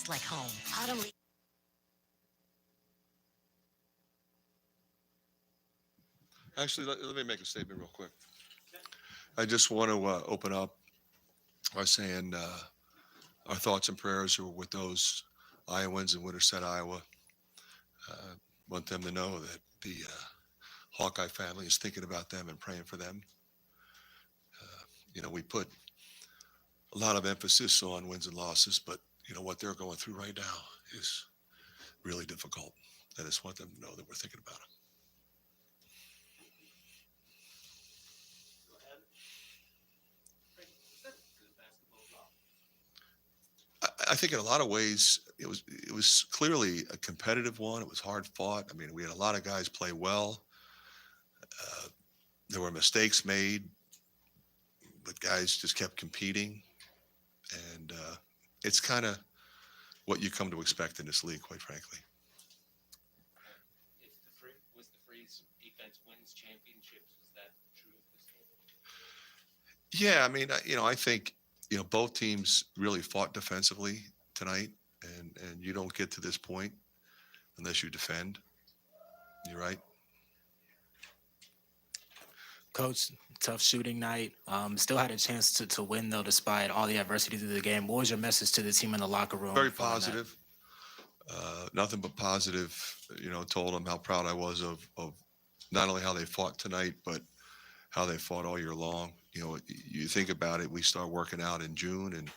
just like home. Autumn leaves. Actually, let me make a statement real quick. I just want to open up by saying our thoughts and prayers are with those Iowans in Winterset, Iowa. Want them to know that the Hawkeye family is thinking about them and praying for them. We put a lot of emphasis on wins and losses, but what they're going through right now is really difficult. I just want them to know that we're thinking about them. I think in a lot of ways it was clearly a competitive one. It was hard fought. I mean, we had a lot of guys play well. There were mistakes made, but guys just kept competing, and it's kind of what you come to expect in this league, quite frankly. If the phrase defense wins championships, was that true of this game? Yeah, I mean, I think both teams really fought defensively tonight, and you don't get to this point unless you defend. You're right. Coach, tough shooting night. Still had a chance to win, though, despite all the adversity of the game. What was your message to the team in the locker room? Very positive. Nothing but positive. Told them how proud I was of not only how they fought tonight, but how they fought all year long. You think about it, we start working out in June, and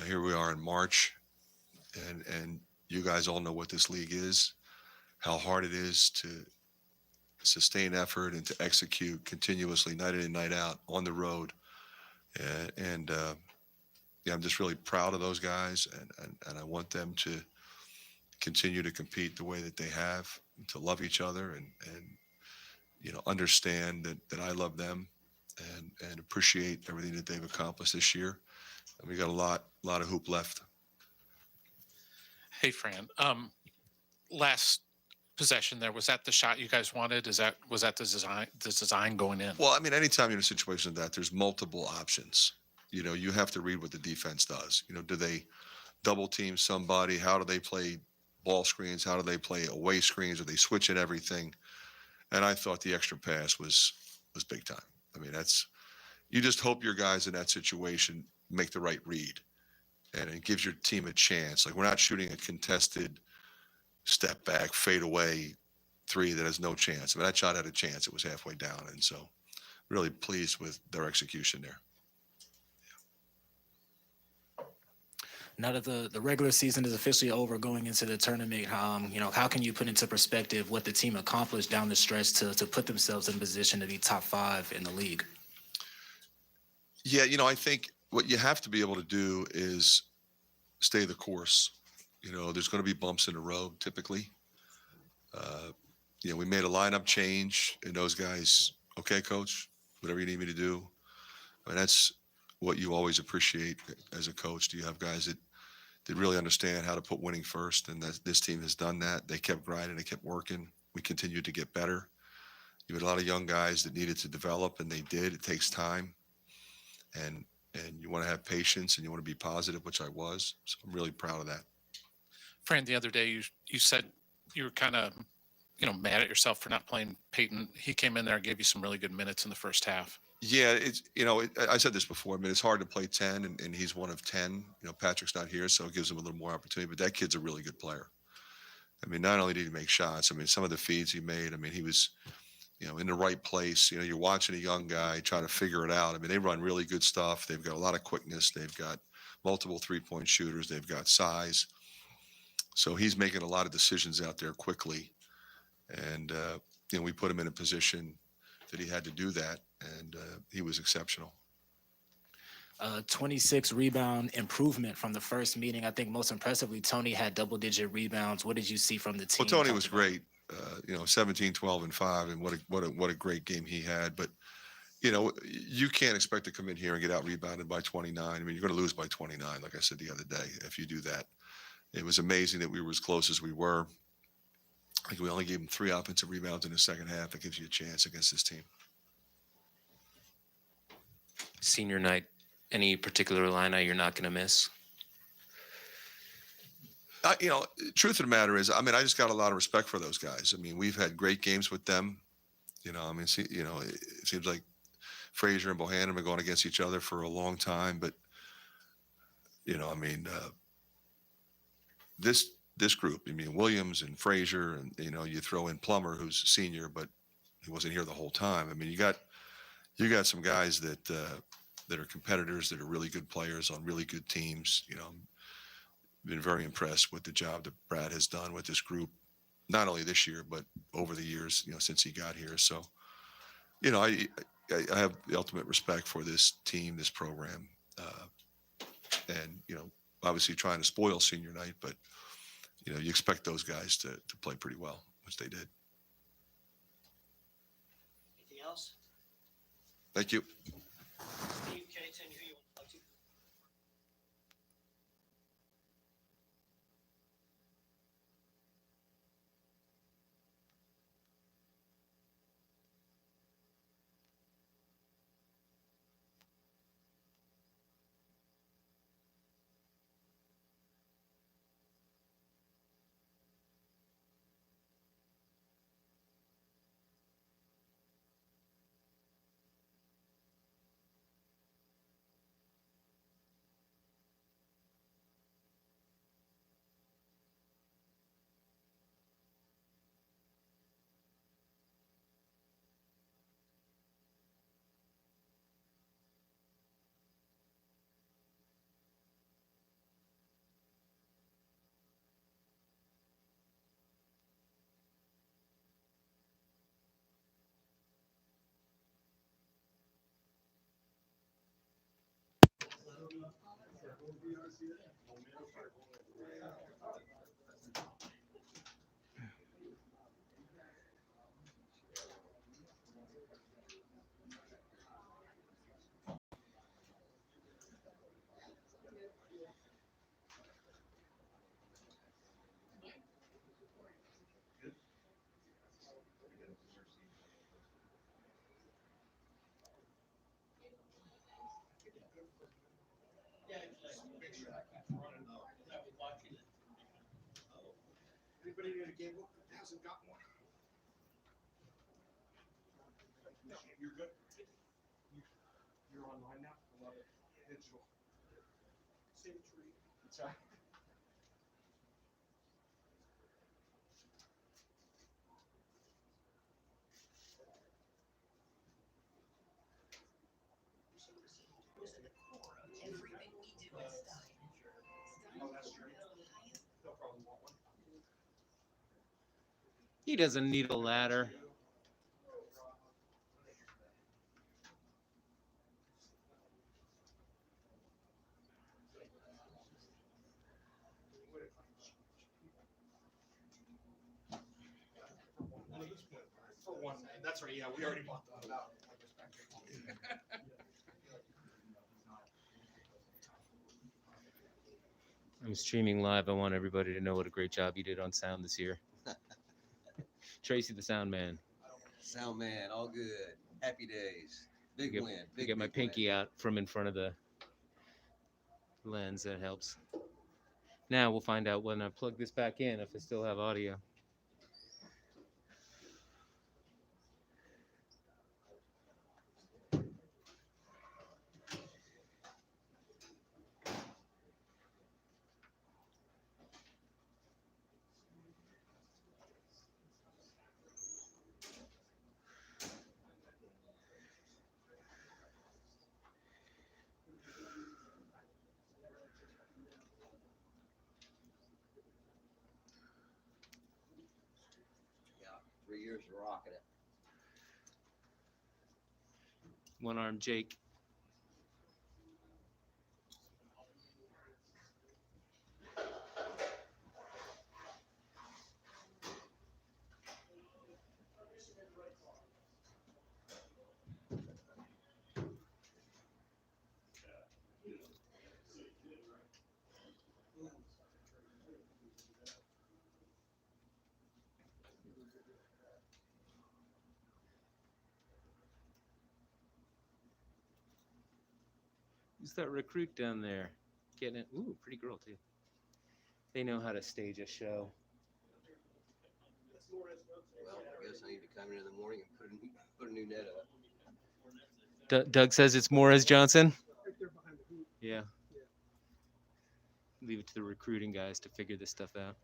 here we are in March, and you guys all know what this league is, how hard it is to sustain effort and to execute continuously night in and night out on the road. And I'm just really proud of those guys, and I want them to continue to compete the way that they have, to love each other, and understand that I love them, and appreciate everything that they've accomplished this year. And we got a lot of hoop left. Hey, Fran. Last possession there, was that the shot you guys wanted? Was that the design going in? Well, I mean, anytime you're in a situation like that, there's multiple options. You have to read what the defense does. Do they double team somebody? How do they play ball screens? How do they play away screens? Are they switching everything? And I thought the extra pass was big time. I mean, you just hope your guys in that situation make the right read, and it gives your team a chance. Like, we're not shooting a contested step back, fade away three that has no chance. I mean, that shot had a chance. It was halfway down, and so really pleased with their execution there. Now that the regular season is officially over, going into the tournament, how can you put into perspective what the team accomplished down the stretch to put themselves in position to be top 5 in the league? Yeah, I think what you have to be able to do is stay the course. There's going to be bumps in the road typically. We made a lineup change, and those guys, okay, coach, whatever you need me to do. I mean, that's what you always appreciate as a coach. Do you have guys that really understand how to put winning first? And this team has done that. They kept grinding, they kept working. We continued to get better. You had a lot of young guys that needed to develop, and they did. It takes time, and you want to have patience, and you want to be positive, which I was. So I'm really proud of that. Fran, the other day you said you were kind of mad at yourself for not playing Peyton. He came in there and gave you some really good minutes in the first half. Yeah, I said this before. I mean, it's hard to play 10, and he's one of 10. Patrick's not here, so it gives him a little more opportunity. But that kid's a really good player. I mean, not only did he make shots, I mean, some of the feeds he made, I mean, he was, in the right place. You're watching a young guy try to figure it out. I mean, they run really good stuff. They've got a lot of quickness. They've got multiple three-point shooters. They've got size. So he's making a lot of decisions out there quickly. And, we put him in a position that he had to do that, and he was exceptional. 26 rebound improvement from the first meeting. I think most impressively, Tony had double-digit rebounds. What did you see from the team? Well, Tony was great. 17, 12, and 5, and what a great game he had. But you can't expect to come in here and get out rebounded by 29. I mean, you're going to lose by 29, like I said the other day, if you do that. It was amazing that we were as close as we were. I think we only gave him 3 offensive rebounds in the second half. That gives you a chance against this team. Senior night, any particular line you're not going to miss? You know, truth of the matter is, I mean, I just got a lot of respect for those guys. I mean, we've had great games with them. You know, I mean, see, you know, it seems like Frazier and Bohannon have been going against each other for a long time. But you know, I mean, this group, I mean, Williams and Frazier, and you know, you throw in Plummer, who's senior, but he wasn't here the whole time. I mean, you got some guys that are competitors, that are really good players on really good teams. You know, been very impressed with the job that Brad has done with this group, not only this year but over the years. You know, since he got here. So, you know, I have the ultimate respect for this team, this program, and you know, obviously trying to spoil senior night, but you know, you expect those guys to play pretty well, which they did. Anything else? Thank you. Steve, Kennyton, who you would like to? Anybody in the game book that hasn't got one? You're good. You're online now. I love it. Digital. Save tree. That's right. Oh, that's true. They'll probably want one. He doesn't need a ladder. For one, that's right. Yeah, we already bought that out. I'm streaming live. I want everybody to know what a great job you did on sound this year. Tracy, the sound man. Sound man, all good. Happy days. Big Get- win. I Big get my big pinky win. out from in front of the lens. That helps. Now we'll find out when I plug this back in if I still have audio. Yeah, 3 years of rocking it. One arm Jake. Who's that recruit down there? Getting it. Ooh, pretty girl too. They know how to stage a show. Well, I guess I need to come in the morning and put a new net up. Doug says it's Morez Johnson. Right there behind the hoop. Yeah. Leave it to the recruiting guys to figure this stuff out.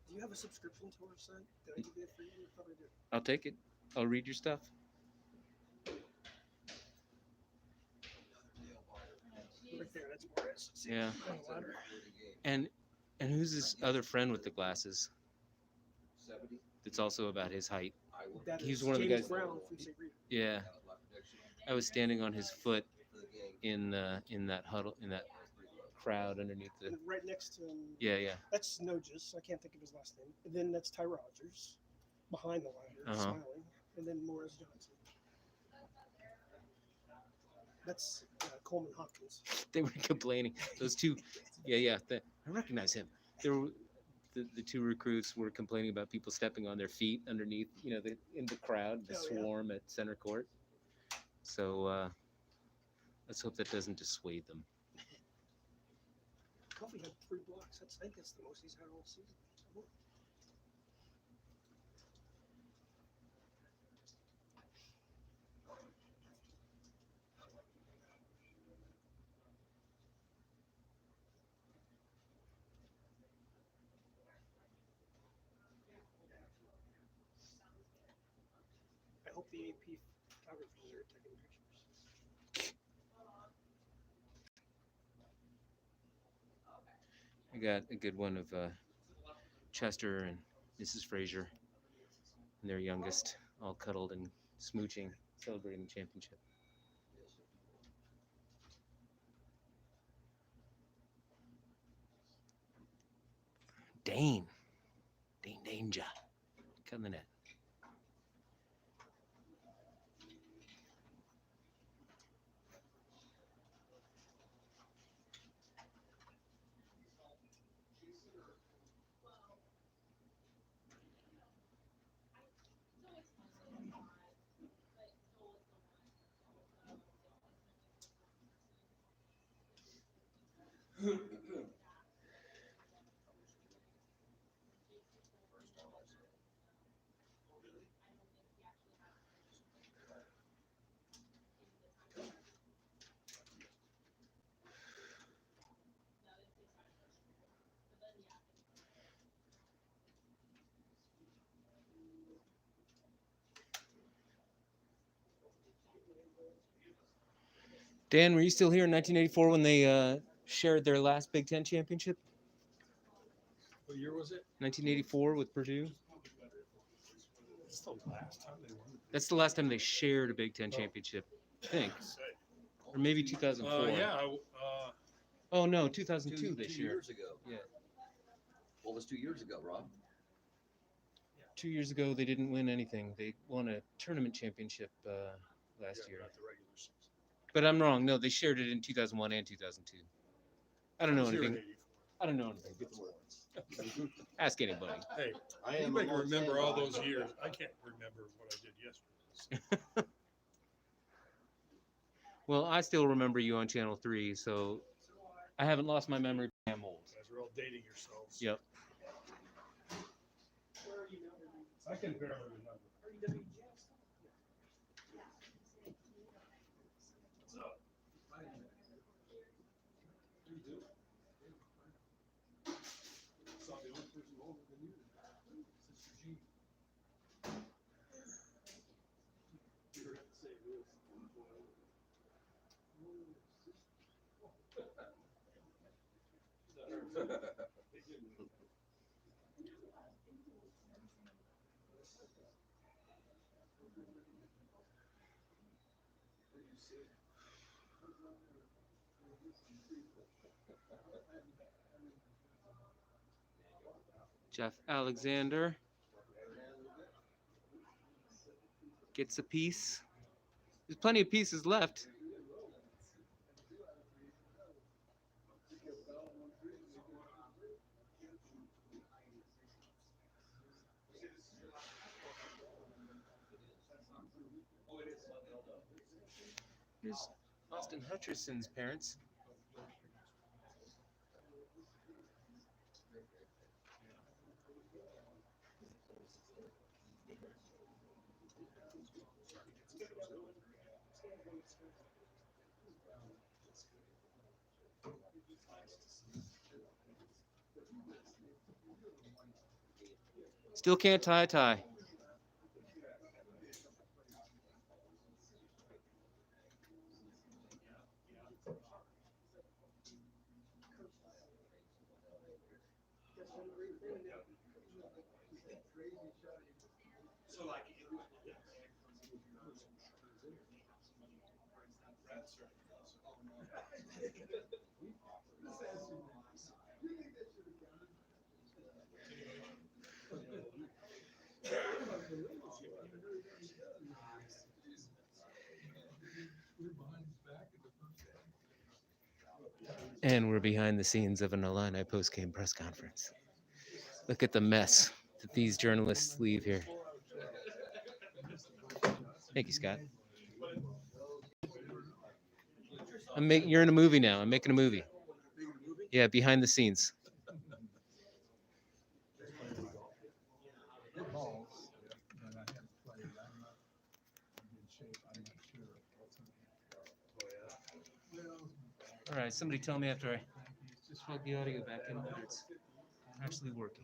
Do you have a subscription to our site? Did I give you that for you? I thought I did. I'll take it. I'll read your stuff. Right there, that's Morris. See, Yeah. on the ladder. And who's this other friend with the glasses? 70. That's also about his height. I will That He's is one of the James guys- Brown from St. Rita. Yeah. I was standing on his foot for the game. in that huddle, in that crowd underneath the. And right next to him, Yeah. that's Noges. I can't think of his last name. And then that's Ty Rogers behind the ladder, smiling. And then Morris Johnson. That's Coleman Hopkins. They were complaining. Those two. Yeah. I recognize him. There were the two recruits were complaining about people stepping on their feet underneath, in the crowd, the Oh, yeah. swarm at center court. So let's hope that doesn't dissuade them. Coffee had 3 blocks. I think that's the most he's had all season. I hope the AP photographers are taking pictures. I got a good one of Chester and Mrs. Frazier and their youngest, all cuddled and smooching, celebrating the championship. Dane Danger. Cut in the net. Dan, were you still here in 1984 when they shared their last Big Ten championship? What year was it? 1984 with Purdue. It's the last time they won. That's the last time they shared a Big Ten championship, I think. Or maybe 2004. Oh, no, 2002 they Two shared. years ago. Yeah. What was 2 years ago, Rob? 2 years ago, they didn't win anything. They won a tournament championship last year. Not the regular season. But I'm wrong. No, they shared it in 2001 and 2002. I don't know I was here in anything. 84. I don't know anything. Ask anybody. Hey, I you am make a long remember all standby. those years. I can't remember what I did yesterday. Well, I still remember you on Channel 3, so I haven't lost my memory. I'm old. You guys are all dating yourselves. Yep. I can barely remember. What's up? You do? Saw the only person older than you. Sister Jean. You forgot to say this. Jeff Alexander gets a piece. There's plenty of pieces left. Here's Austin Hutcherson's parents. Still can't tie a tie. So like, And we're behind the scenes of an Illini post-game press conference. Look at the mess that these journalists leave here. Thank you, Scott. You're in a movie now. I'm making a movie. Yeah, behind the scenes. All right, somebody tell me after I just plug the audio back in whether it's actually working.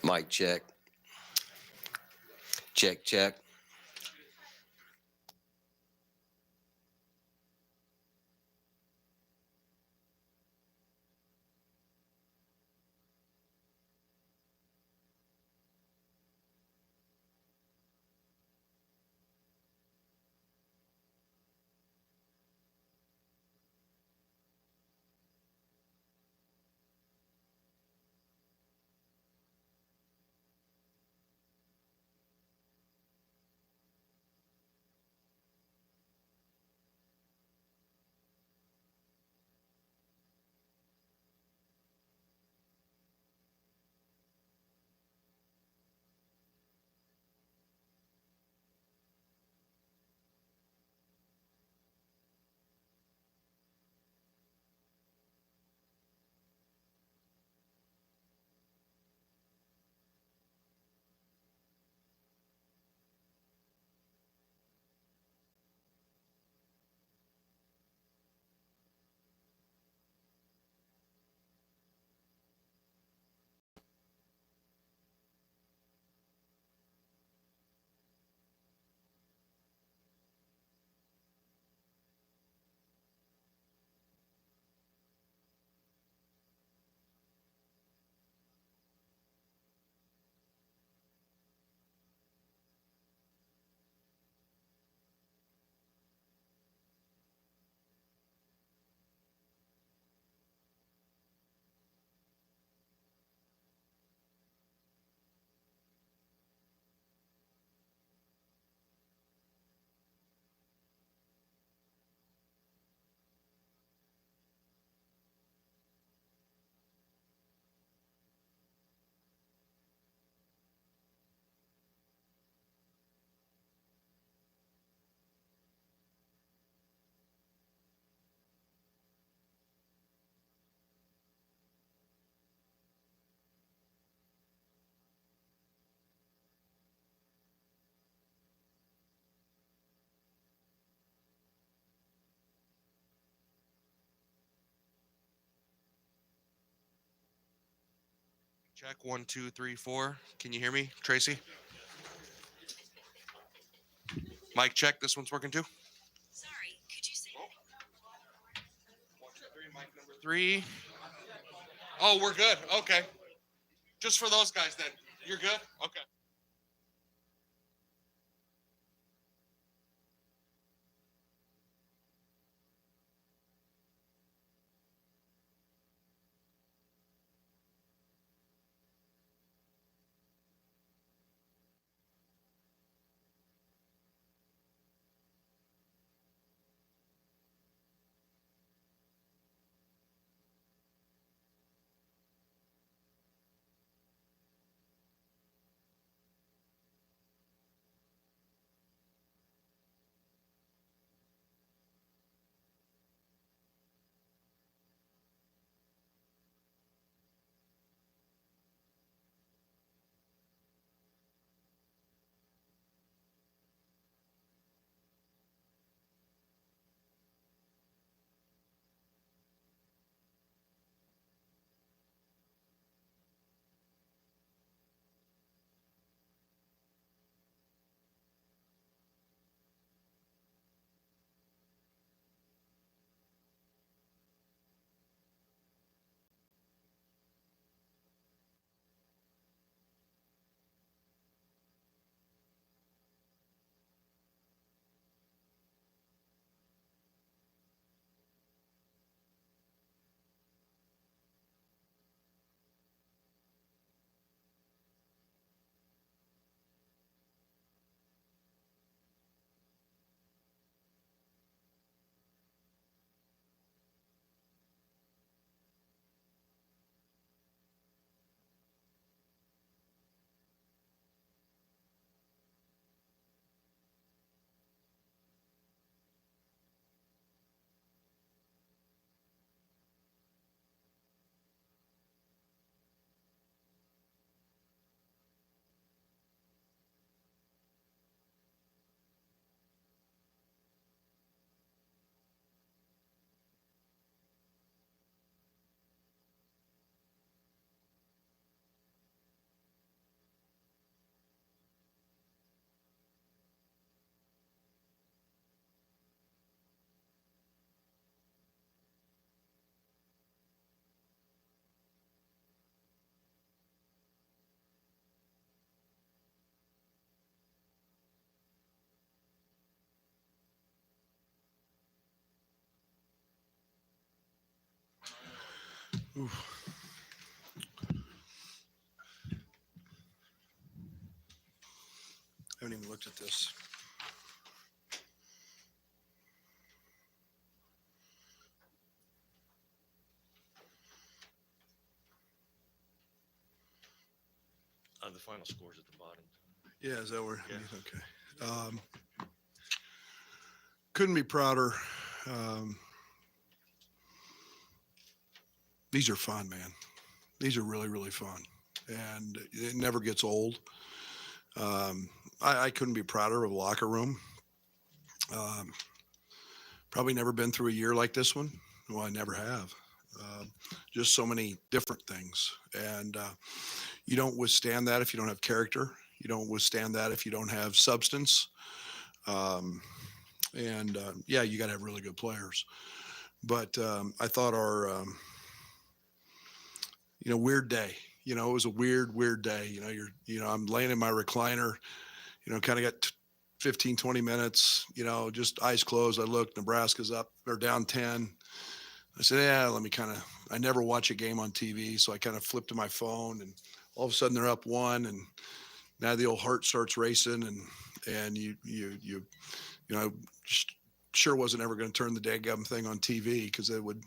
Mic check. Check, check. Check 1, 2, 3, 4. Can you hear me, Tracy? Mic check. This one's working too. Sorry, could you say that? 1, 2, 3. Mic number 3. Oh, we're good. Okay. Just for those guys then. You're good? Okay. I haven't even looked at this. The final score's at the bottom. Yeah, is that where? Yeah. Okay. Couldn't be prouder. These are fun, man. These are really, really fun. And it never gets old. I couldn't be prouder of a locker room. Probably never been through a year like this one. Well, I never have. Just so many different things. And you don't withstand that if you don't have character. You don't withstand that if you don't have substance. Yeah, you got to have really good players. But I thought our, weird day. It was a weird day. I'm laying in my recliner, kind of got 15, 20 minutes, just eyes closed. I looked, Nebraska's up, they're down 10. I said, yeah, I never watch a game on TV. So I kind of flipped to my phone and all of a sudden they're up 1 and now the old heart starts racing and sure wasn't ever going to turn the dadgum thing on TV because it would,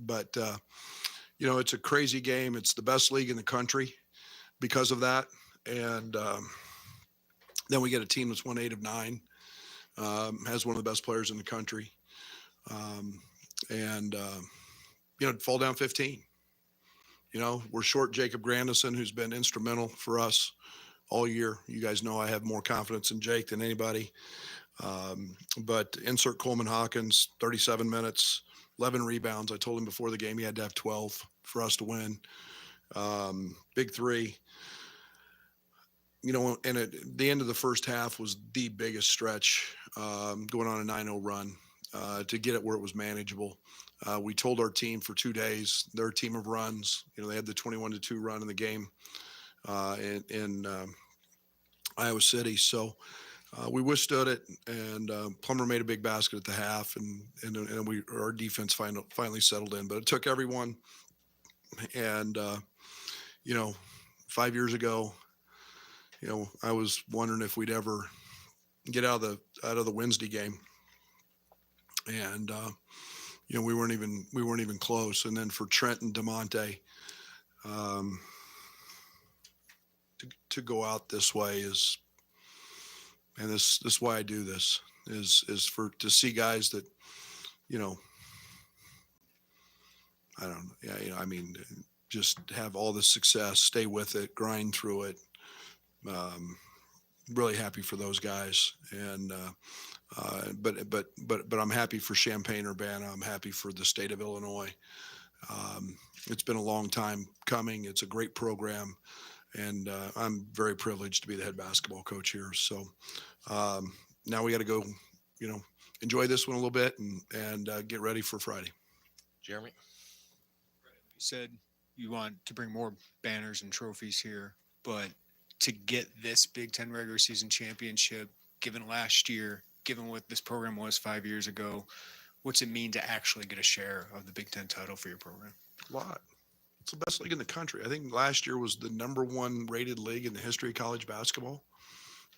but it's a crazy game. It's the best league in the country because of that. And then we get a team that's won 8 of 9, has one of the best players in the country. Fall down 15. We're short Jacob Grandison, who's been instrumental for us all year. You guys know I have more confidence in Jake than anybody. But insert Coleman Hawkins, 37 minutes, 11 rebounds. I told him before the game he had to have 12 for us to win. Big three. And at the end of the first half was the biggest stretch, going on a 9-0 run to get it where it was manageable. We told our team for 2 days, they're a team of runs. They had the 21-2 run in the game in Iowa City. So we withstood it, and Plummer made a big basket at the half, and our defense finally settled in. But it took everyone. And 5 years ago, I was wondering if we'd ever get out of the Wednesday game, and we weren't even close. And then for Trent and DeMonte, to go out this way and this is why I do this is to see guys that I don't know, I mean, just have all the success, stay with it, grind through it. Really happy for those guys, and but I'm happy for Champaign-Urbana. I'm happy for the state of Illinois. It's been a long time coming. It's a great program, and I'm very privileged to be the head basketball coach here. So now we got to go, enjoy this one a little bit and get ready for Friday. Jeremy? You said you want to bring more banners and trophies here, but to get this Big Ten regular season championship, given last year, given what this program was 5 years ago, what's it mean to actually get a share of the Big Ten title for your program? A lot. It's the best league in the country. I think last year was the #1 rated league in the history of college basketball,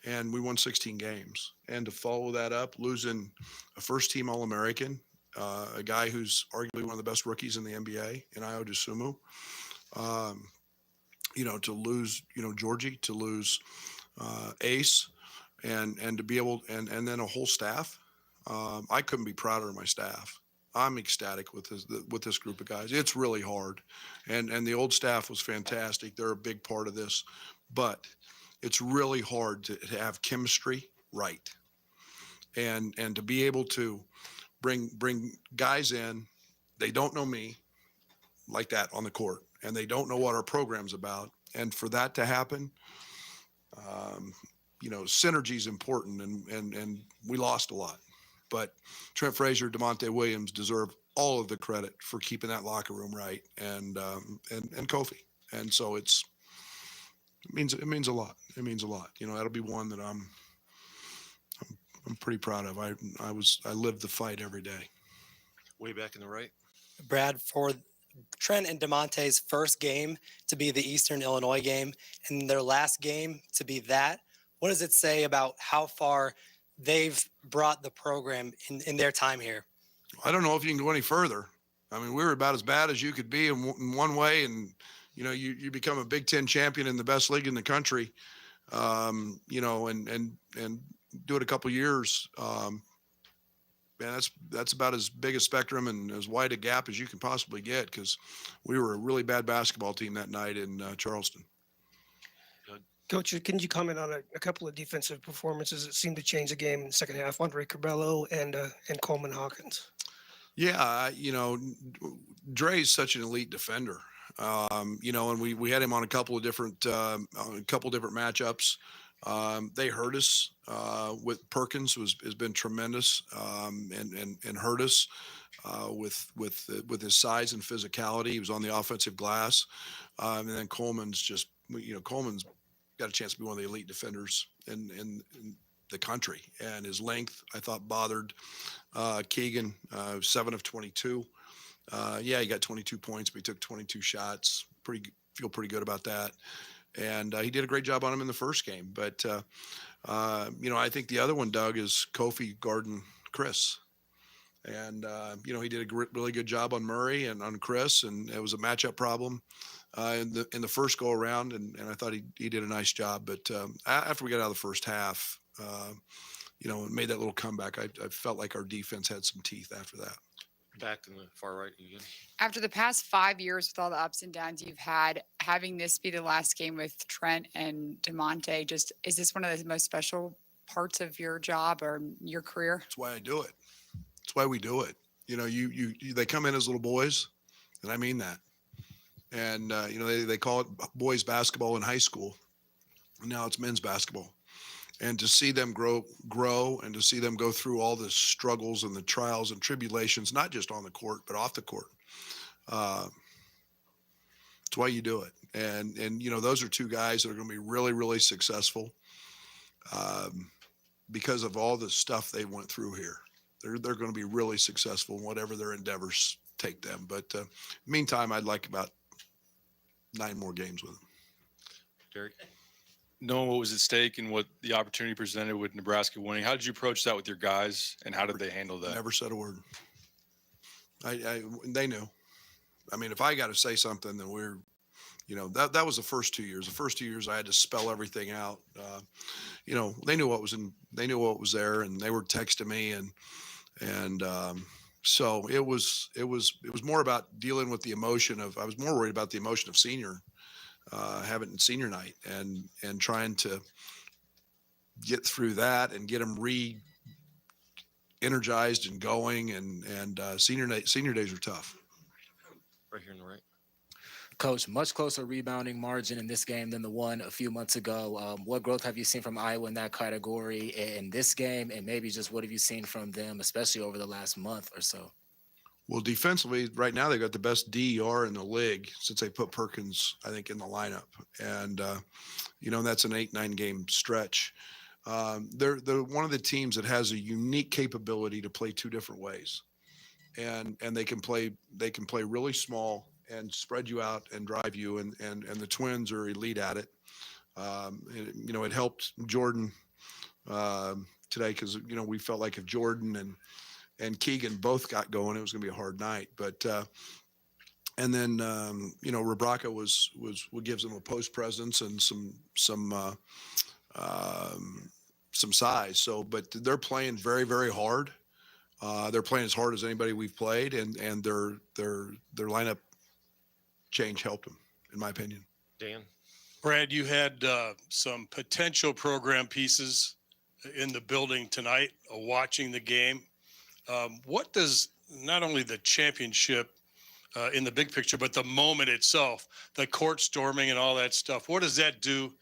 and we won 16 games. And to follow that up, losing a first-team All-American, a guy who's arguably one of the best rookies in the NBA, in Ayo Dosunmu, to lose, Georgie, to lose Ace, and to be able, and then a whole staff. I couldn't be prouder of my staff. I'm ecstatic with this group of guys. It's really hard, and the old staff was fantastic. They're a big part of this, but it's really hard to have chemistry right, and to be able to bring guys in. They don't know me like that on the court, and they don't know what our program's about. And for that to happen, synergy is important, and we lost a lot. But Trent Frazier, DeMonte Williams deserve all of the credit for keeping that locker room right, and Kofi. And so it means a lot. It means a lot. That'll be one that I'm pretty proud of. I lived the fight every day. Way back in the right. Brad, for Trent and DeMonte's first game to be the Eastern Illinois game and their last game to be that, what does it say about how far they've brought the program in their time here? I don't know if you can go any further. I mean, we were about as bad as you could be in one way, and you become a Big Ten champion in the best league in the country, and do it a couple years. Man, that's about as big a spectrum and as wide a gap as you can possibly get, because we were a really bad basketball team that night in Charleston. Coach, can you comment on a couple of defensive performances that seemed to change the game in the second half? Andre Cabello and Coleman Hawkins. Yeah, Dre's such an elite defender. And we had him on a couple of different matchups. They hurt us with Perkins has been tremendous, and hurt us with his size and physicality. He was on the offensive glass, and then Coleman's Coleman's got a chance to be one of the elite defenders in the country, and his length I thought bothered Keegan. 7 of 22. He got 22 points, but he took 22 shots. Feel pretty good about that. And he did a great job on him in the first game. But, I think the other one, Doug, is Kofi guarding Chris. And, he did a really good job on Murray and on Chris, and it was a matchup problem in the first go around. And I thought he did a nice job. But after we got out of the first half, and made that little comeback, I felt like our defense had some teeth after that. Back in the far right again. After the past 5 years with all the ups and downs you've had, having this be the last game with Trent and DeMonte, is this one of the most special parts of your job or your career? That's why I do it. That's why we do it. They come in as little boys, and I mean that. And, they call it boys basketball in high school. Now it's men's basketball. And to see them grow and to see them go through all the struggles and the trials and tribulations, not just on the court, but off the court. It's why you do it. And, those are two guys that are going to be really, really successful because of all the stuff they went through here. They're going to be really successful in whatever their endeavors take them. But meantime, I'd like about 9 more games with them. Derek? Knowing what was at stake and what the opportunity presented with Nebraska winning, how did you approach that with your guys, and how did they handle that? Never said a word. They knew. I mean, if I got to say something, then that was the first 2 years. The first 2 years, I had to spell everything out. They knew what was there, and they were texting me, and so it was more about dealing with the emotion of. I was more worried about the emotion of having senior night and trying to get through that and get them energized and going. And senior days are tough. Right here on the right. Coach, much closer rebounding margin in this game than the one a few months ago. What growth have you seen from Iowa in that category in this game? And maybe just what have you seen from them, especially over the last month or so? Well, defensively, right now, they got the best DER in the league since they put Perkins, I think, in the lineup. And, that's an 8-9 game stretch. They're one of the teams that has a unique capability to play 2 different ways. And they can play really small and spread you out and drive you. And the Twins are elite at it. It helped Jordan today because, we felt like if Jordan and Keegan both got going, it was going to be a hard night. But and then Rebraca was what gives them a post presence and some size. So, but they're playing very, very hard. They're playing as hard as anybody we've played, and their lineup change helped them, in my opinion. Dan? Brad, you had some potential program pieces in the building tonight, watching the game. What does not only the championship in the big picture, but the moment itself, the court storming and all that stuff, what does that do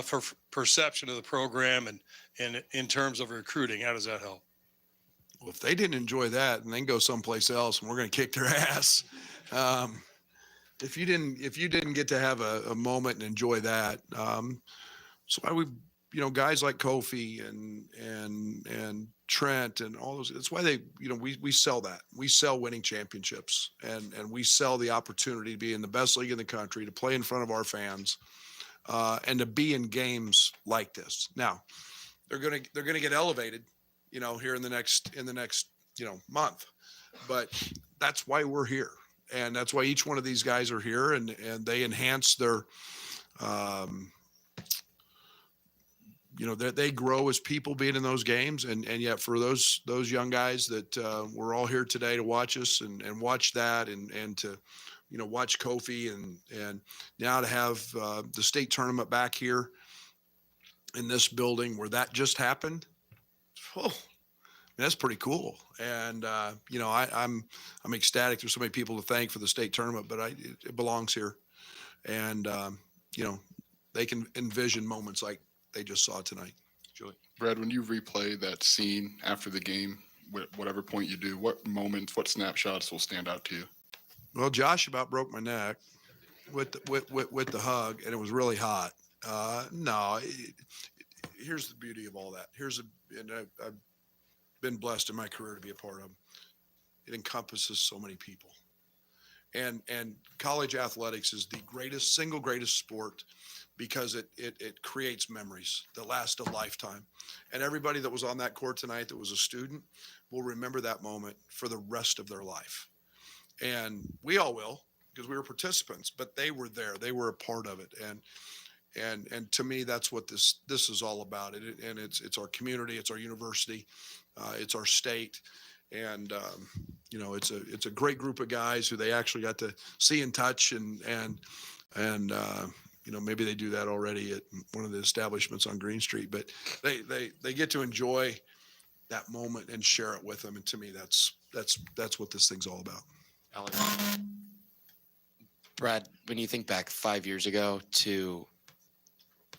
for perception of the program and in terms of recruiting? How does that help? Well, if they didn't enjoy that, and then go someplace else, and we're going to kick their ass. If you didn't get to have a moment and enjoy that, so why we, guys like Kofi and Trent and all those. That's why we sell that. We sell winning championships, and we sell the opportunity to be in the best league in the country, to play in front of our fans, and to be in games like this. Now, they're gonna get elevated, here in the next month, but that's why we're here, and that's why each one of these guys are here, and they enhance their. They grow as people being in those games. And yet for those young guys that we're all here today to watch us and watch that and to, watch Kofi and now to have the state tournament back here in this building where that just happened. Oh, that's pretty cool. And, I'm ecstatic. There's so many people to thank for the state tournament, but it belongs here. And, they can envision moments like they just saw tonight. Julie? Brad, when you replay that scene after the game, whatever point you do, what moments, what snapshots will stand out to you? Well, Josh about broke my neck with the hug, and it was really hot. Here's the beauty of all that. I've been blessed in my career to be a part of. It encompasses so many people. And college athletics is the single greatest sport because it creates memories that last a lifetime. And everybody that was on that court tonight that was a student will remember that moment for the rest of their life. And we all will, because we were participants, but they were there. They were a part of it. And to me, that's what this is all about. And it's our community, it's our university, it's our state. And, it's a great group of guys who they actually got to see and touch and maybe they do that already at one of the establishments on Green Street, but they get to enjoy that moment and share it with them. And to me, that's what this thing's all about. Alex? Brad, when you think back 5 years ago to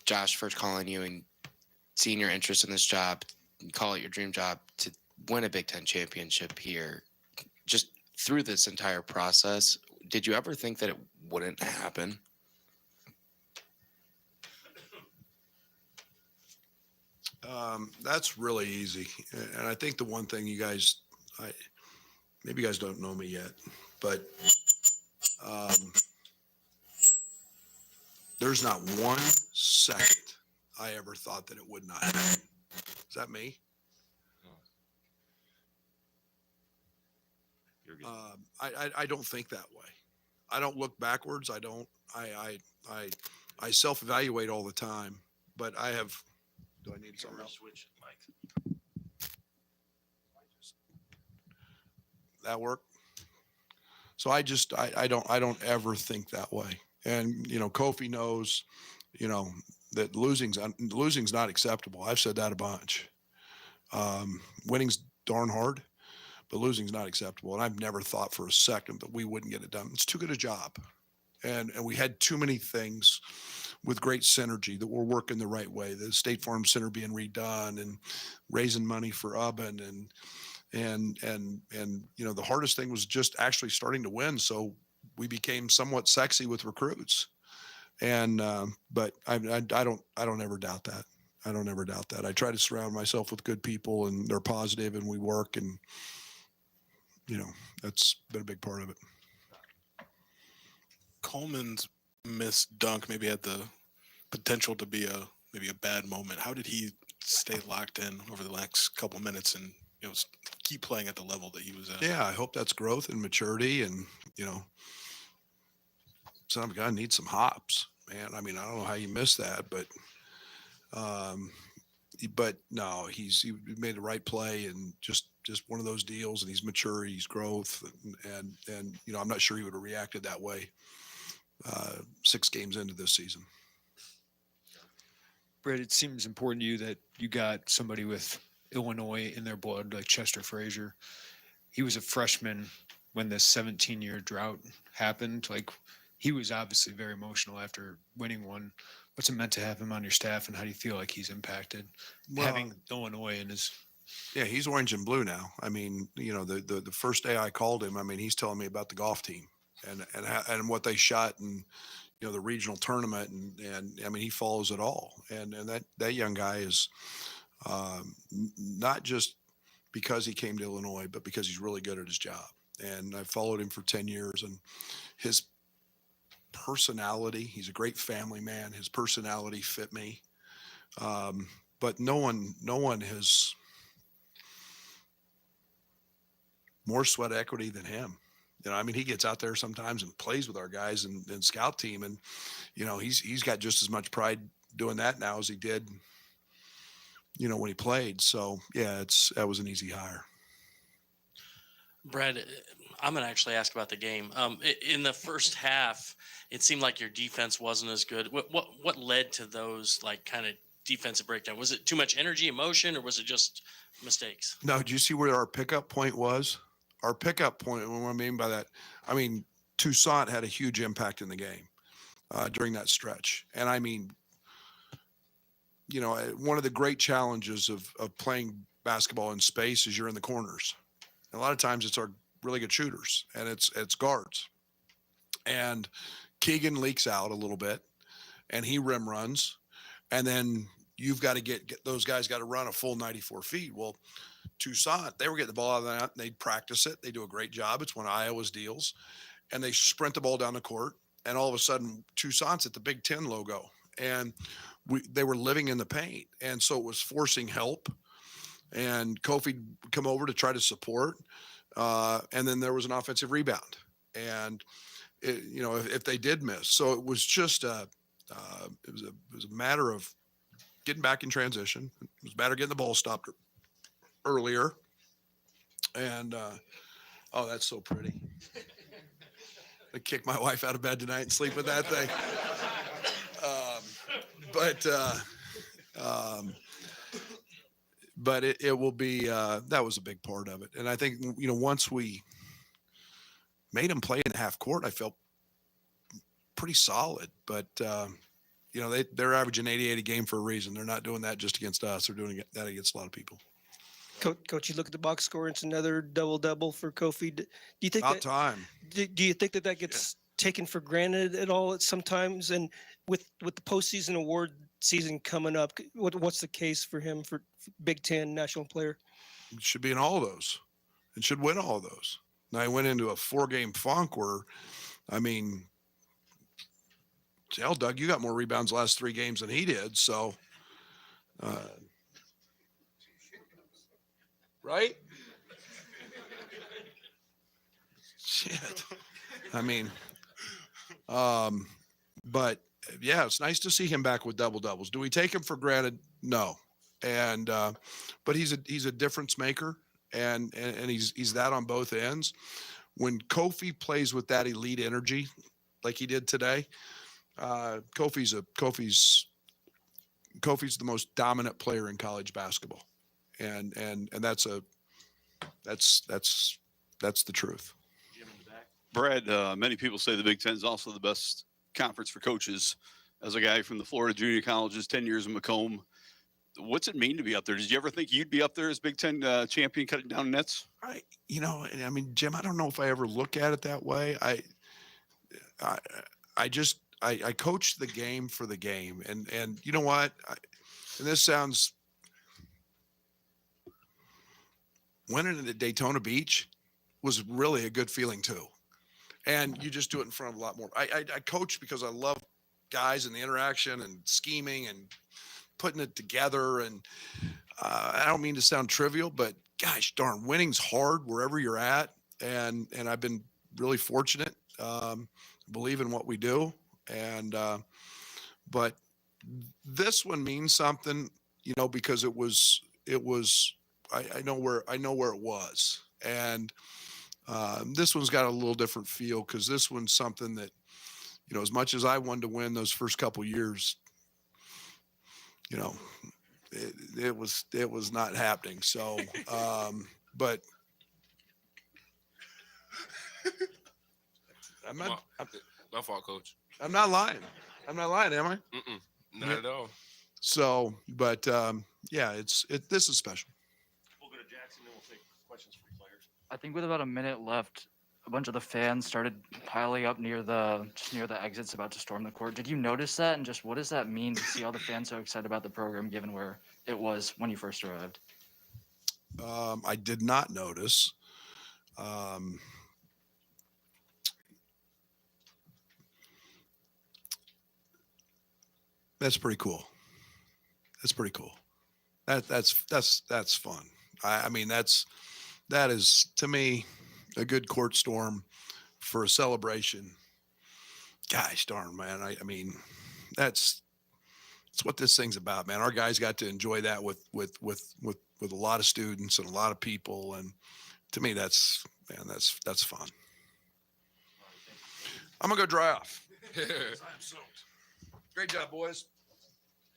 Josh first calling you and seeing your interest in this job, and call it your dream job to win a Big Ten championship here, just through this entire process, did you ever think that it wouldn't happen? That's really easy. And I think the one thing you guys, maybe you guys don't know me yet, but there's not 1 second I ever thought that it would not happen. Is that me? You're good. I don't think that way. I don't look backwards. I don't. I self-evaluate all the time. But I have. Do I need something else? Switch mic. That work? So I don't ever think that way. And Kofi knows, that losing's not acceptable. I've said that a bunch. Winning's darn hard, but losing's not acceptable. And I've never thought for a second that we wouldn't get it done. It's too good a job. And we had too many things with great synergy that were working the right way. The State Farm Center being redone and raising money for Ubben and the hardest thing was just actually starting to win. So we became somewhat sexy with recruits. And but I don't ever doubt that. I don't ever doubt that. I try to surround myself with good people, and they're positive, and we work, and that's been a big part of it. Coleman's missed dunk maybe had the potential to be maybe a bad moment. How did he stay locked in over the next couple of minutes and keep playing at the level that he was at? Yeah, I hope that's growth and maturity, and some guy needs some hops, man. I mean, I don't know how you miss that, but no, he made the right play, and just one of those deals, and he's mature, he's growth, and I'm not sure he would have reacted that way 6 games into this season. Brett, it seems important to you that you got somebody with Illinois in their blood, like Chester Frazier. He was a freshman when the 17-year drought happened. Like, he was obviously very emotional after winning one. What's it meant to have him on your staff, and how do you feel like he's impacted having Illinois in his? Yeah, he's orange and blue now. I mean, the first day I called him, I mean, he's telling me about the golf team and what they shot, and the regional tournament, and I mean, he follows it all. And that young guy is not just because he came to Illinois, but because he's really good at his job. And I followed him for 10 years, and his personality, he's a great family man. His personality fit me. But no one has more sweat equity than him. I mean, he gets out there sometimes and plays with our guys and scout team. And, he's got just as much pride doing that now as he did, when he played. So yeah, that was an easy hire. Brad, I'm going to actually ask about the game. In the first half, it seemed like your defense wasn't as good. What led to those kind of defensive breakdown? Was it too much energy, emotion, or was it just mistakes? No, do you see where our pickup point was? Our pickup point, what I mean by that, I mean, Toussaint had a huge impact in the game during that stretch. And I mean, one of the great challenges of playing basketball in space is you're in the corners. And a lot of times it's our really good shooters, and it's guards. And Keegan leaks out a little bit, and he rim runs, and then you've got to get those guys got to run a full 94 feet. Well, Toussaint, they were getting the ball out of that, and they'd practice it. They do a great job. It's one of Iowa's deals. And they sprint the ball down the court, and all of a sudden Toussaint's at the Big Ten logo, and they were living in the paint. And so it was forcing help, and Kofi come over to try to support. And then there was an offensive rebound, and if they did miss, so it was just it was a matter of getting back in transition. It was a matter of getting the ball stopped earlier. And oh, that's so pretty. I kick my wife out of bed tonight and sleep with that thing. But it will be that was a big part of it. And I think once we made him play in half court, I felt pretty solid. But you know, they're averaging 88 a game for a reason. They're not doing that just against us. They're doing that against a lot of people. Coach, you look at the box score, it's another double for Kofi. Do you think About time. do you think that gets taken for granted at all at sometimes? And with the postseason award season coming up, what's the case for him for Big Ten national player? It should be in all of those. It should win all of those. Now I went into a 4-game funk where, I mean, hell, Doug, you got more rebounds the last 3 games than he did. So, right? Shit. I mean, but yeah, it's nice to see him back with double doubles. Do we take him for granted? No. And, but he's a difference maker, and he's that on both ends. When Kofi plays with that elite energy, like he did today, Kofi's the most dominant player in college basketball. And that's the truth. Brad, many people say the Big Ten is also the best conference for coaches. As a guy from the Florida junior colleges, 10 years in Macomb, what's it mean to be up there? Did you ever think you'd be up there as Big Ten champion cutting down nets? I mean, Jim, I don't know if I ever look at it that way. I coach the game for the game. And you know what? And this sounds, winning at Daytona Beach was really a good feeling too. And you just do it in front of a lot more. I coach because I love guys and the interaction and scheming and putting it together. And I don't mean to sound trivial, but gosh darn, winning's hard wherever you're at. And I've been really fortunate, believe in what we do. And, but this one means something, you know, because it was, I know where it was. And, this one's got a little different feel because this one's something that, you know, as much as I wanted to win those first couple years, you know, it was not happening. So, but my fault, Coach. I'm not lying. I'm not lying, am I? Not at all. So, but yeah, this is special. We'll go to Jackson, then we'll take questions from players. I think with about a minute left, a bunch of the fans started piling up near the exits about to storm the court. Did you notice that? And just what does that mean to see all the fans so excited about the program, given where it was when you first arrived? I did not notice. That's pretty cool. That's pretty cool. That's fun. I mean, that is to me a good court storm for a celebration. Gosh darn, man. I mean, that's what this thing's about, man. Our guys got to enjoy that with a lot of students and a lot of people. And to me, that's fun. I'm gonna go dry off. I'm soaked. Great job, boys.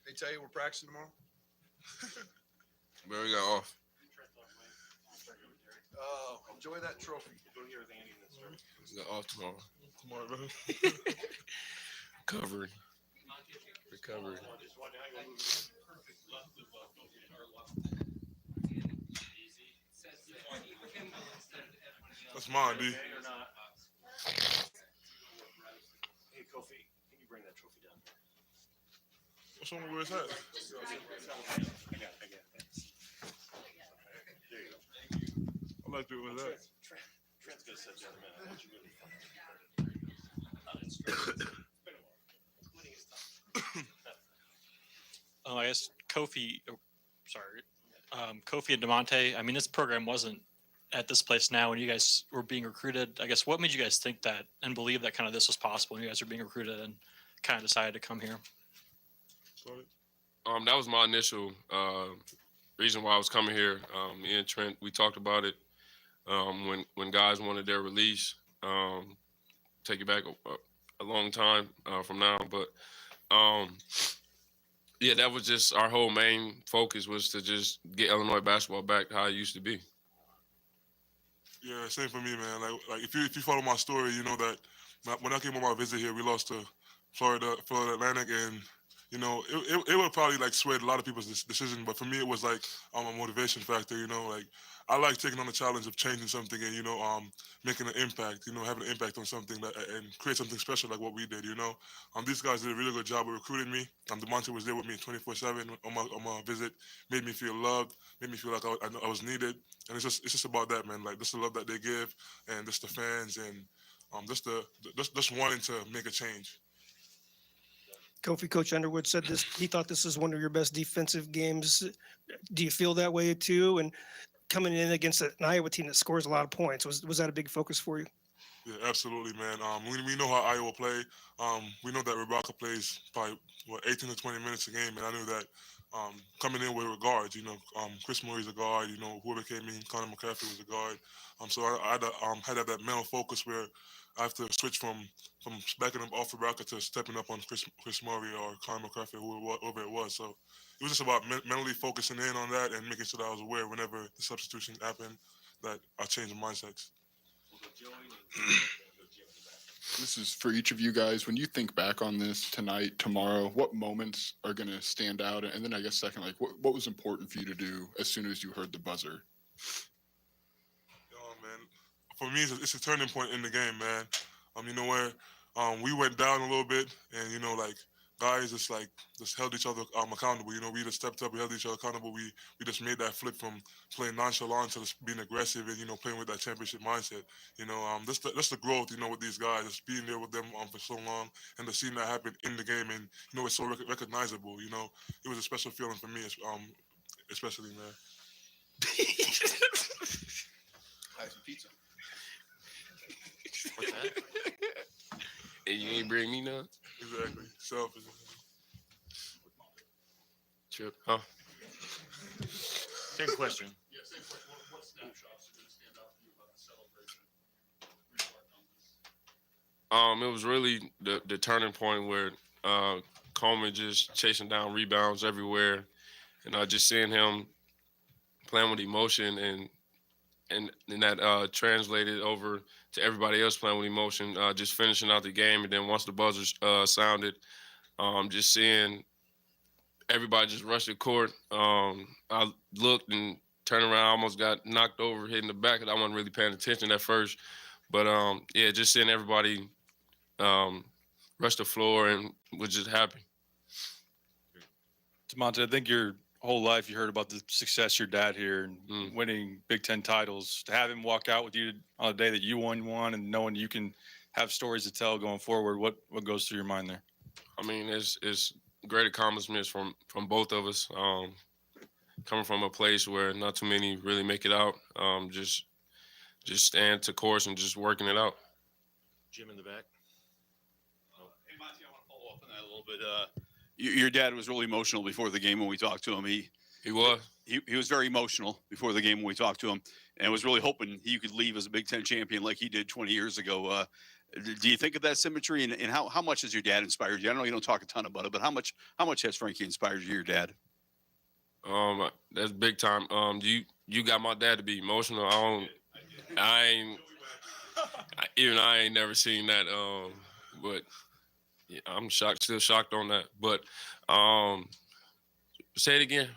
They tell you we're practicing tomorrow? Where we got off? Enjoy that trophy. We got off tomorrow. Bro. Recovery. That's mine, B. Hey, Kofi, can you bring that trophy down? What's wrong with where it's at? I got it. There you go. I like doing that. Trent's gonna set down a minute. I want you really I guess Kofi and DeMonte, I mean, this program wasn't at this place now when you guys were being recruited. I guess what made you guys think that and believe that kind of this was possible when you guys were being recruited and kind of decided to come here? That was my initial reason why I was coming here. Me and Trent, we talked about it when guys wanted their release. Take it back a long time from now, but yeah, that was just our whole main focus was to just get Illinois basketball back how it used to be. Yeah, same for me, man. Like if you follow my story, you know that when I came on my visit here, we lost to Florida Atlantic, and it would probably like swayed a lot of people's decision. But for me, it was like a motivation factor. Like I like taking on the challenge of changing something and making an impact. Having an impact on something and create something special like what we did. These guys did a really good job of recruiting me. DeMonte was there with me 24/7 on my visit, made me feel loved, made me feel like I was needed, and it's just about that, man. Like just the love that they give, and just the fans, and just wanting to make a change. Kofi, Coach Underwood said this. He thought this was one of your best defensive games. Do you feel that way too? And coming in against an Iowa team that scores a lot of points, was that a big focus for you? Yeah, absolutely, man. We know how Iowa play. We know that Rebecca plays probably 18 to 20 minutes a game, and I knew that coming in with guards. Chris Murray's a guard. Whoever came in, Connor McCaffrey was a guard. So I had that mental focus where I have to switch from backing up off Rebecca to stepping up on Chris Murray or Connor McCaffrey, whoever it was. So it was just about mentally focusing in on that and making sure that I was aware whenever the substitution happened that I changed the mindsets. This is for each of you guys. When you think back on this tonight, tomorrow, what moments are going to stand out? And then I guess second, like what was important for you to do as soon as you heard the buzzer? Man, for me, it's a turning point in the game, man. Where we went down a little bit, and guys just held each other accountable. We just stepped up, we held each other accountable. We just made that flip from playing nonchalant to just being aggressive and playing with that championship mindset. That's the growth. With these guys, just being there with them for so long, and to seeing that happen in the game, and it's so recognizable. It was a special feeling for me, especially, man. Have some pizza. What's that? And you ain't bring me none? Exactly. Selfish. Chip, huh? Same question. Yeah, same question. What snapshots are going to stand out for you about the celebration? It was really the turning point where Coleman just chasing down rebounds everywhere, and just seeing him playing with emotion, and that translated over to everybody else playing with emotion, just finishing out the game. And then once the buzzer sounded, just seeing everybody just rush the court. I looked and turned around, almost got knocked over, hitting the back, and I wasn't really paying attention at first. But yeah, just seeing everybody rush the floor and was just happy. DeMonte, I think your whole life you heard about the success your dad here and winning Big Ten titles. To have him walk out with you on the day that you won one, and knowing you can have stories to tell going forward, what goes through your mind there? I mean, it's great accomplishments from both of us. Coming from a place where not too many really make it out, just stand to course and just working it out. Jim in the back. Hey, Monty, I want to follow up on that a little bit. Your dad was really emotional before the game when we talked to him. He was. He was very emotional before the game when we talked to him, and was really hoping he could leave as a Big Ten champion like he did 20 years ago. Do you think of that symmetry, and how much has your dad inspired you? I know you don't talk a ton about it, but how much has Frankie inspired you, your dad? That's big time. You got my dad to be emotional. I ain't never seen that. But yeah, I'm still shocked on that. But say it again.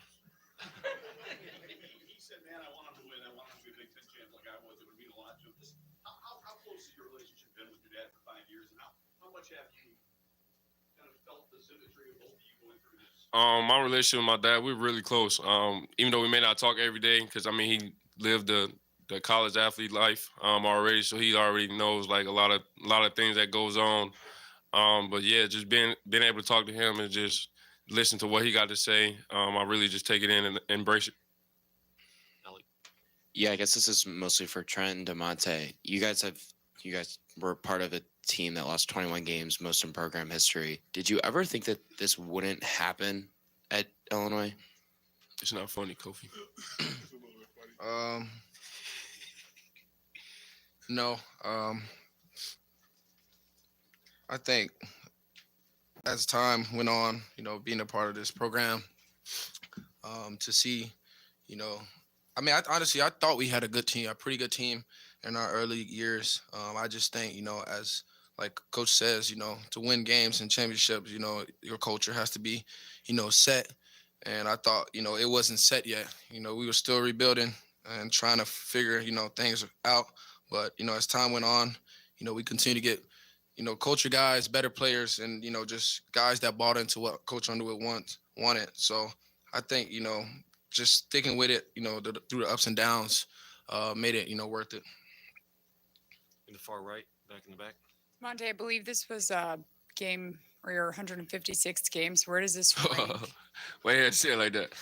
He said, "Man, I want him to win. I want him to be a Big Ten champ like I was. It would mean a lot to him." Just how close has your relationship been with your dad for 5 years, and how much have you kind of felt the symmetry of both of you going through this? My relationship with my dad, we're really close. Even though we may not talk every day, because I mean he lived the college athlete life already, so he already knows like a lot of things that goes on. But yeah, just being able to talk to him and just listen to what he got to say, I really just take it in and embrace it. Yeah, I guess this is mostly for Trent and DeMonte. You guys were part of a team that lost 21 games, most in program history. Did you ever think that this wouldn't happen at Illinois? It's not funny, Kofi. No. I think as time went on, being a part of this program, to see, I mean, honestly, I thought we had a good team, a pretty good team in our early years. I just think, as like Coach says, to win games and championships, your culture has to be, set. And I thought, it wasn't set yet. We were still rebuilding and trying to figure, things out. But, as time went on, we continue to get, culture guys, better players, and, just guys that bought into what Coach Underwood wanted. So I think, just sticking with it, through the ups and downs, made it, worth it. In the far right, back in the back. Monte, I believe this was a game or your 156th games. Where does this rank? Why you had to say it like that?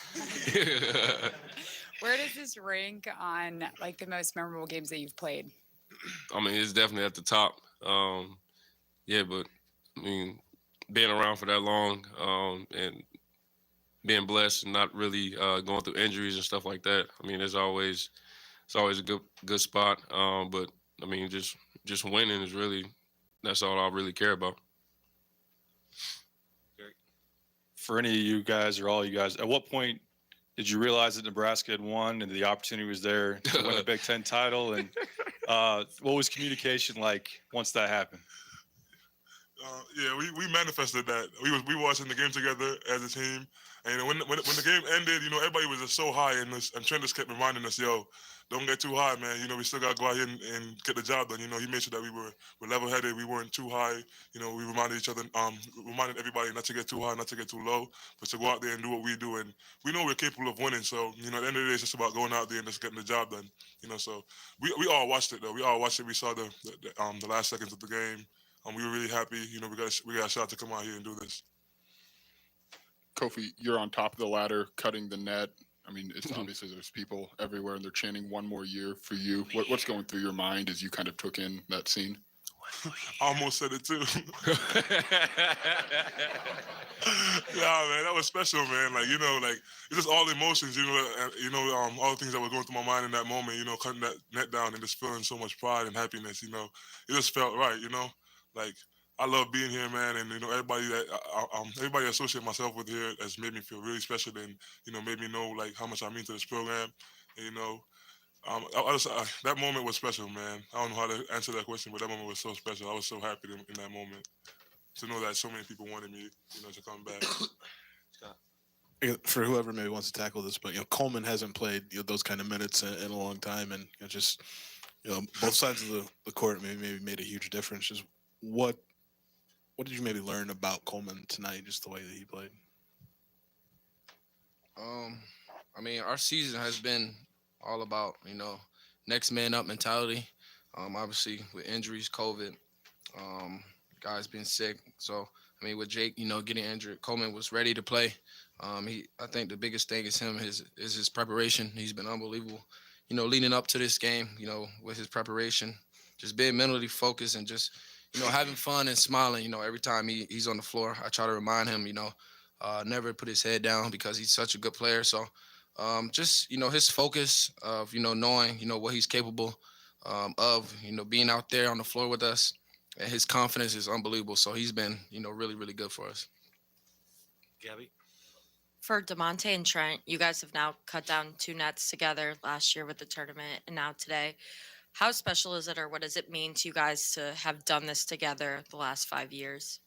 Where does this rank on like the most memorable games that you've played? I mean, it's definitely at the top. Yeah, but I mean, being around for that long and being blessed and not really going through injuries and stuff like that. I mean, it's always a good spot. But I mean, just winning is really that's all I really care about. For any of you guys or all you guys, at what point did you realize that Nebraska had won and the opportunity was there to win a Big Ten title? And what was communication like once that happened? Yeah, we manifested that. We watching the game together as a team, and when the game ended, everybody was just so high, and Trent just kept reminding us, "Yo, don't get too high, man. We still got to go out here and get the job done." He made sure that we were level-headed, we weren't too high. We reminded each other, reminded everybody not to get too high, not to get too low, but to go out there and do what we do, and we know we're capable of winning. So at the end of the day, it's just about going out there and just getting the job done. So we all watched it though. We all watched it. We saw the last seconds of the game. We were really happy. We got a shot to come out here and do this. Kofi, you're on top of the ladder, cutting the net. I mean, it's obviously there's people everywhere, and they're chanting one more year for you. What's going through your mind as you kind of took in that scene? I almost said it too. Yeah, man, that was special, man. It's just all the emotions, all the things that were going through my mind in that moment. Cutting that net down and just feeling so much pride and happiness. It just felt right. Like I love being here, man, and everybody that everybody I associate myself with here has made me feel really special, and made me know like how much I mean to this program. And, that moment was special, man. I don't know how to answer that question, but that moment was so special. I was so happy in that moment to know that so many people wanted me, to come back. For whoever maybe wants to tackle this, but Coleman hasn't played those kind of minutes in a long time, and just both sides of the court maybe made a huge difference. Just what did you maybe learn about Coleman tonight, just the way that he played? I mean, our season has been all about, next man up mentality. Obviously with injuries, COVID, guys being sick. So, I mean, with Jake, getting injured, Coleman was ready to play. I think the biggest thing is his preparation. He's been unbelievable, leading up to this game, with his preparation, just being mentally focused and just, having fun and smiling, every time he's on the floor. I try to remind him, never put his head down because he's such a good player. So just, his focus of, knowing, what he's capable of, being out there on the floor with us, and his confidence is unbelievable. So he's been, really, really good for us. Gabby? For DeMonte and Trent, you guys have now cut down 2 nets together last year with the tournament and now today. How special is it, or what does it mean to you guys to have done this together the last 5 years?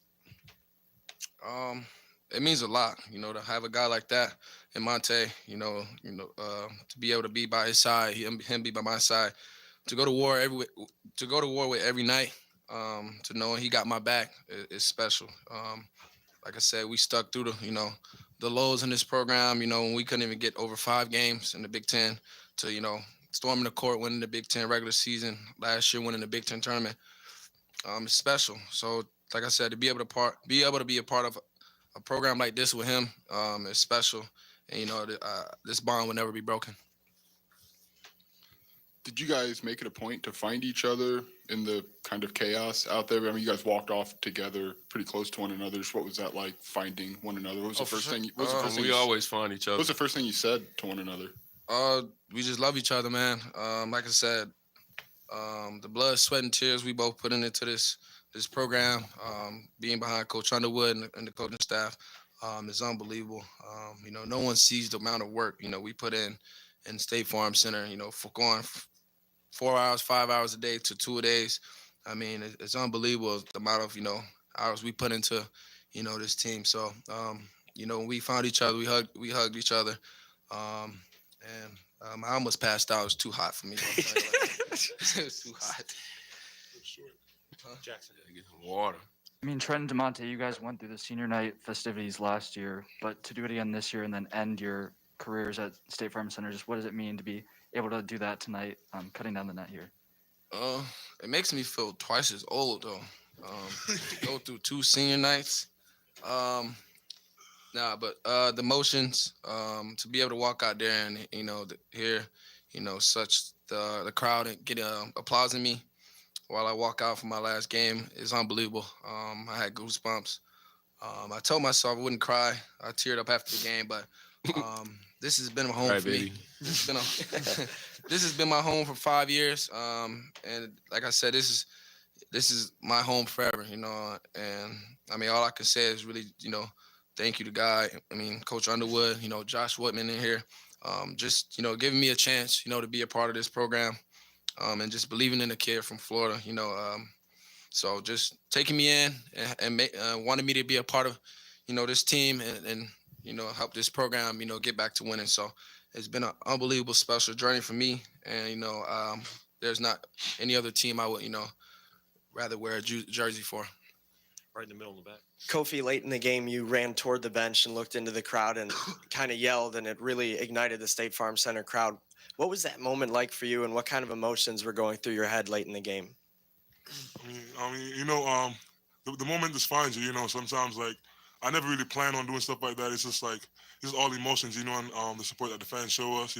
It means a lot, to have a guy like that in Monte, to be able to be by his side, him be by my side, to go to war with every night, to know he got my back is special. Like I said, we stuck through the lows in this program, when we couldn't even get over 5 games in the Big Ten, to, storming the court, winning the Big Ten regular season, last year winning the Big Ten tournament. It's special. So, like I said, to be able to be a part of a program like this with him is special. And, this bond will never be broken. Did you guys make it a point to find each other in the kind of chaos out there? I mean, you guys walked off together pretty close to one another. What was that like, finding one another? What was the first thing? We always find each other. What was the first thing you said to one another? We just love each other, man. Like I said, the blood, sweat, and tears we both put into this program, being behind Coach Underwood and the coaching staff, is unbelievable. No one sees the amount of work, we put in State Farm Center, for going 4 hours, 5 hours a day to 2 days, I mean, it's unbelievable the amount of hours we put into this team. So when we found each other, we hugged each other, and I almost passed out. It was too hot for me. It was too hot. Jackson. Get some water. I mean, Trent and DeMonte, you guys went through the senior night festivities last year, but to do it again this year and then end your careers at State Farm Center, just what does it mean to be able to do that tonight, cutting down the net here? It makes me feel twice as old though. To go through 2 senior nights. But the emotions, to be able to walk out there and hear, such the crowd and get applauding me while I walk out for my last game is unbelievable. I had goosebumps. I told myself I wouldn't cry. I teared up after the game, but this has been home Right, for baby. me. This has been my home for 5 years. And like I said, this is my home forever, and I mean, all I can say is really, thank you to God. I mean, Coach Underwood, Josh Whitman in here, just, giving me a chance, to be a part of this program, and just believing in the kid from Florida, so just taking me in and wanted me to be a part of, this team and help this program, get back to winning. So it's been an unbelievable special journey for me. And, there's not any other team I would, rather wear a jersey for. Right in the middle in the back. Kofi, late in the game, you ran toward the bench and looked into the crowd and kind of yelled, and it really ignited the State Farm Center crowd. What was that moment like for you, and what kind of emotions were going through your head late in the game? The moment just finds you. Sometimes like I never really plan on doing stuff like that. It's just like it's all emotions, and the support that the fans show us.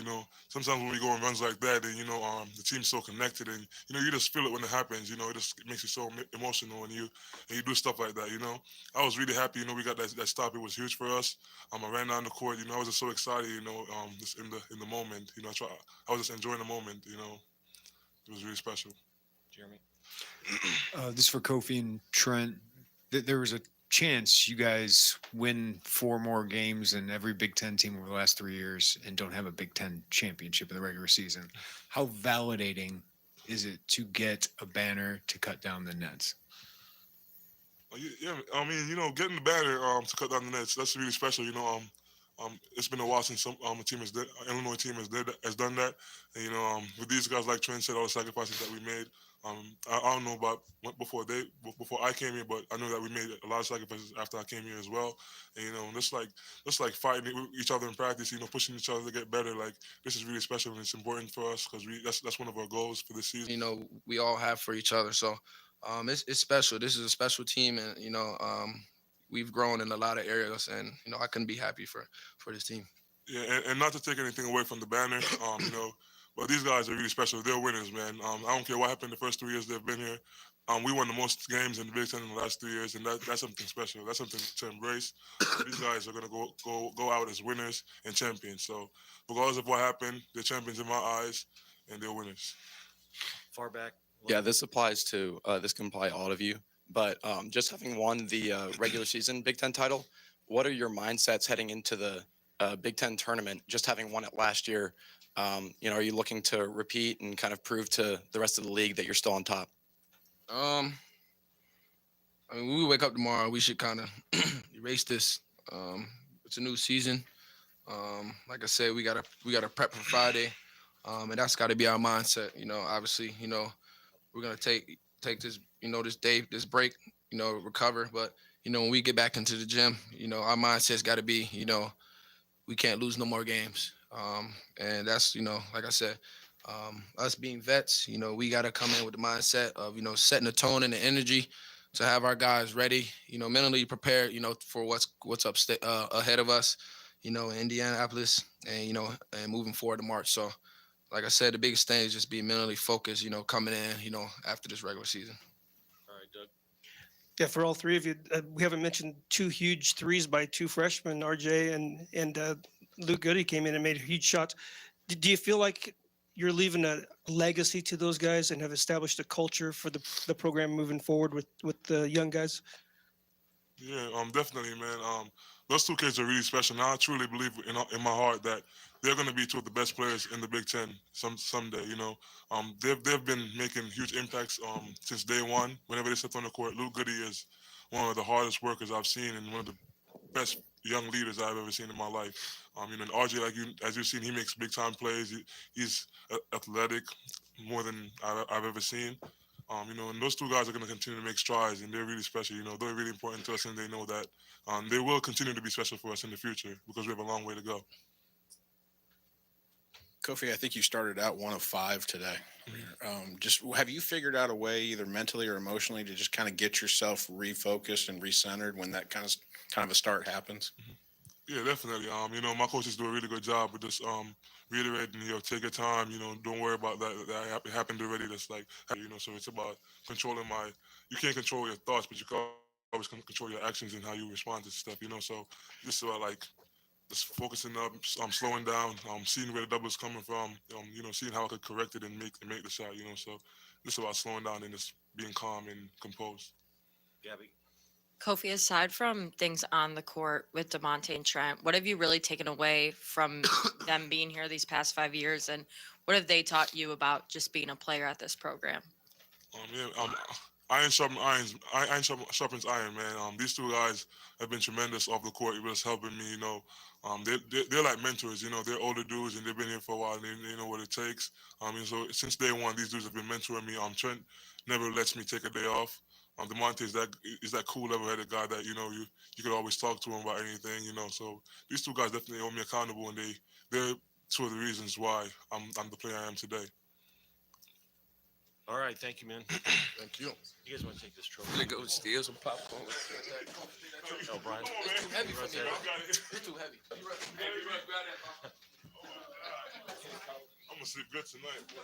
Sometimes when we go on runs like that, and the team's so connected, and you just feel it when it happens. It just makes you so emotional when you do stuff like that. I was really happy. We got that stop. It was huge for us. I ran down the court. I was just so excited. Just in the moment. I was just enjoying the moment. It was really special. Jeremy. This is for Kofi and Trent. There was a chance you guys win 4 more games than every Big Ten team over the last 3 years and don't have a Big Ten championship in the regular season. How validating is it to get a banner to cut down the nets? Yeah, I mean, getting the banner to cut down the nets, that's really special. It's been a while since a team Illinois team has done that. And, with these guys, like Trent said, all the sacrifices that we made. I don't know about before I came here, but I know that we made a lot of sacrifices after I came here as well. And just like fighting with each other in practice, pushing each other to get better. Like this is really special and it's important for us because that's one of our goals for this season. We all have for each other. So it's special. This is a special team, and we've grown in a lot of areas, and I couldn't be happy for this team. Yeah, and not to take anything away from the banner, but these guys are really special. They're winners, man. I don't care what happened the first 3 years they've been here. We won the most games in the Big Ten in the last 3 years, and that's something special. That's something to embrace. These guys are gonna go out as winners and champions. So regardless of what happened, they're champions in my eyes, and they're winners. Far back. Yeah, this applies to this can apply to all of you. But just having won the regular season Big Ten title, what are your mindsets heading into the Big Ten tournament? Just having won it last year, are you looking to repeat and kind of prove to the rest of the league that you're still on top? I mean, when we wake up tomorrow, we should kind of erase this. It's a new season. Like I said, we gotta prep for Friday, and that's got to be our mindset. Obviously, we're gonna take this, this break, recover. But when we get back into the gym, our mindset's got to be, we can't lose no more games. And that's, like I said, us being vets, we got to come in with the mindset of, setting the tone and the energy to have our guys ready, mentally prepared, for what's ahead of us, in Indianapolis and, and moving forward to March. So, like I said, the biggest thing is just being mentally focused, coming in, after this regular season. All right, Doug. Yeah, for all 3 of you, we haven't mentioned 2 huge threes by 2 freshmen, RJ and Luke Goody came in and made huge shots. Do you feel like you're leaving a legacy to those guys and have established a culture for the program moving forward with the young guys? Yeah, definitely, man. Those two kids are really special. Now I truly believe in my heart that they're going to be two of the best players in the Big Ten someday. You know, they've been making huge impacts since day one. Whenever they step on the court, Luke Goody is one of the hardest workers I've seen and one of the best young leaders I've ever seen in my life. You know, and RJ, like you, as you've seen, he makes big time plays. He's athletic more than I've ever seen. You know, and those two guys are going to continue to make strides, and they're really special. You know, they're really important to us, and they know that they will continue to be special for us in the future because we have a long way to go. Kofi, I think you started out 1 of 5 today. Just have you figured out a way, either mentally or emotionally, to just kind of get yourself refocused and recentered when that kind of a start happens? Yeah, definitely. You know, my coaches do a really good job with just reiterating, you know, take your time, you know, don't worry about that. That happened already. That's like, you know, so it's about controlling you can't control your thoughts, but you can always control your actions and how you respond to stuff, you know. So this is about like just focusing up, slowing down, seeing where the double is coming from, you know, seeing how I could correct it and make the shot, you know. So this is about slowing down and just being calm and composed. Gabby. Kofi, aside from things on the court with DeMonte and Trent, what have you really taken away from them being here these past 5 years, and what have they taught you about just being a player at this program? Yeah, iron sharpens irons. Sharpens iron, man. These two guys have been tremendous off the court. It was helping me, you know. They're like mentors, you know. They're older dudes and they've been here for a while. And they know what it takes. And so since day one, these dudes have been mentoring me. Trent never lets me take a day off. DeMonte is that cool, level-headed guy that you could always talk to him about anything, you know. So these two guys definitely hold me accountable, and they're two of the reasons why I'm the player I am today. All right, thank you, man. Thank you. You guys want to take this trophy? I'm gonna go steal some popcorn. Oh, Brian. It's too heavy for me, Right bro. there. It's too heavy. I'm gonna sleep good tonight, boy.